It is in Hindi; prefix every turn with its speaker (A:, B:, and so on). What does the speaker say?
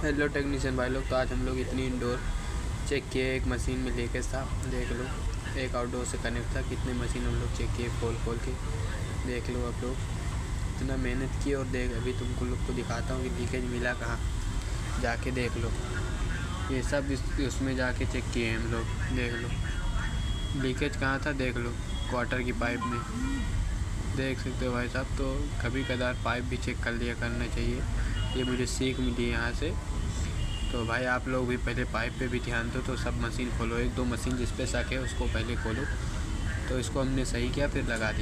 A: हेलो टेक्नीशियन भाई लोग, तो आज हम लोग इतनी इंडोर चेक किए, एक मशीन में लेके था, देख लो। एक आउटडोर से कनेक्ट था, कितने मशीन हम लोग चेक किए खोल के, देख लो आप लोग। इतना मेहनत की और देख, अभी तुमको लोग को दिखाता हूँ कि लीकेज मिला कहाँ, जाके देख लो। ये सब उसमें जाके चेक किए हम लोग, देख लो लीकेज कहाँ था, देख लो क्वार्टर की पाइप में, देख सकते हो भाई साहब। तो कभी कदार पाइप भी चेक कर लिया करना चाहिए, ये मुझे सीख मिली यहाँ से। तो भाई आप लोग भी पहले पाइप पे भी ध्यान दो। तो सब मशीन खोलो, एक दो मशीन जिस पे शक है उसको पहले खोलो। तो इसको हमने सही किया, फिर लगा दिया।